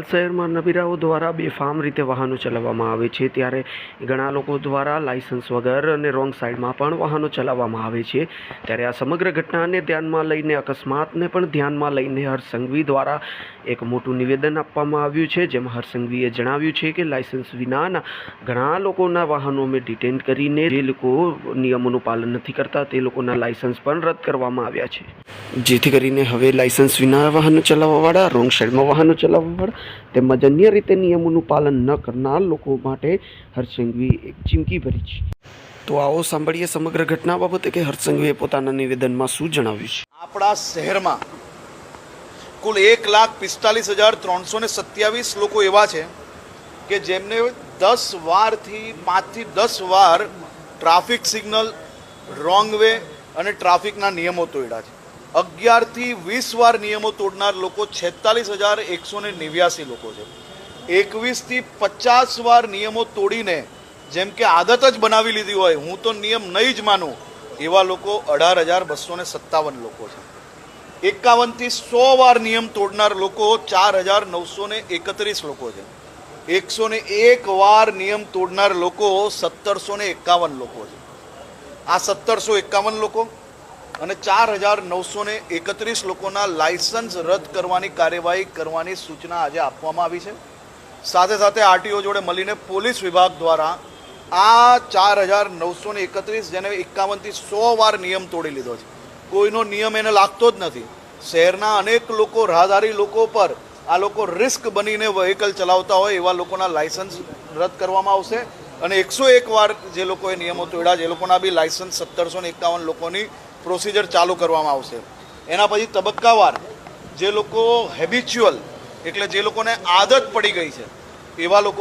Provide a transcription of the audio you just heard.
હાલ શહેરમાં નબીરાઓ દ્વારા બેફામ રીતે વાહનો ચલાવવામાં આવે છે, ત્યારે ઘણા લોકો દ્વારા લાયસન્સ વગર અને રોંગ સાઈડમાં પણ વાહનો ચલાવવામાં આવે છે। ત્યારે આ સમગ્ર ઘટનાને ધ્યાનમાં લઈને, અકસ્માતને પણ ધ્યાનમાં લઈને હર્ષ સંઘવી દ્વારા એક મોટું નિવેદન આપવામાં આવ્યું છે, જેમાં હર્ષ સંઘવીએ જણાવ્યું છે કે લાયસન્સ વિનાના ઘણા લોકોના વાહનો અમે ડિટેન કરીને જે લોકો નિયમોનું પાલન નથી કરતા તે લોકોના લાયસન્સ પણ રદ કરવામાં આવ્યા છે, જેથી કરીને હવે લાયસન્સ વિના વાહનો ચલાવવાવાળા, રોંગ સાઈડમાં વાહનો ચલાવવાવાળા તેમજ અન્ય રીતે નિયમોનું પાલન ન કરનાર લોકો માટે હર્ષ સંઘવી એક ચીમકી ભરી છે। તો આવો સાંભળીએ સમગ્ર ઘટના બાબતે કે હર્ષ સંઘવીએ પોતાના નિવેદનમાં શું જણાવ્યું છે। આપણા શહેરમાં કુલ 1,45,327 લોકો એવા છે કે જેમને 10 વારથી 5 થી 10 વાર ટ્રાફિક સિગ્નલ, રોંગ વે અને ટ્રાફિકના નિયમો તોડ્યા છે। 11 થી 20 વાર નિયમો તોડનાર લોકો 46,189 લોકો છે। 21 થી 50 વાર નિયમો તોડીને જેમ કે આદત જ બનાવી લીધી હોય, હું તો નિયમ નહીં જ માનું, એવા લોકો 18,257 લોકો છે। 51 થી 100 વાર નિયમ તોડનાર લોકો 4,931 લોકો છે। 101 વાર નિયમ તોડનાર લોકો 1,751 લોકો છે। આ 1,751 લોકો અને 4,931 લોકોના લાયસન્સ રદ કરવાની કાર્યવાહી કરવાની સૂચના આજે આપવામાં આવી છે। સાથે સાથે આરટીઓ જોડે મળીને પોલીસ વિભાગ દ્વારા આ 4,931 જેને 51 થી 100 વાર નિયમ તોડી લીધો છે, કોઈનો નિયમ એને લાગતો જ નથી, શહેરના અનેક લોકો, રાહદારી લોકો પર આ લોકો રિસ્ક બનીને વ્હીકલ ચલાવતા હોય એવા લોકોના લાયસન્સ રદ કરવામાં આવશે અને 101 વાર જે લોકોએ નિયમો તોડ્યા છે એ લોકોના બી લાયસન્સ 1,751 લોકોની પ્રોસિજર ચાલુ કરવામાં આવશે। એના પછી તબક્કાવાર જે લોકો હેબિચ્યુઅલ એટલે જે લોકોને આદત પડી ગઈ છે એવા લોકો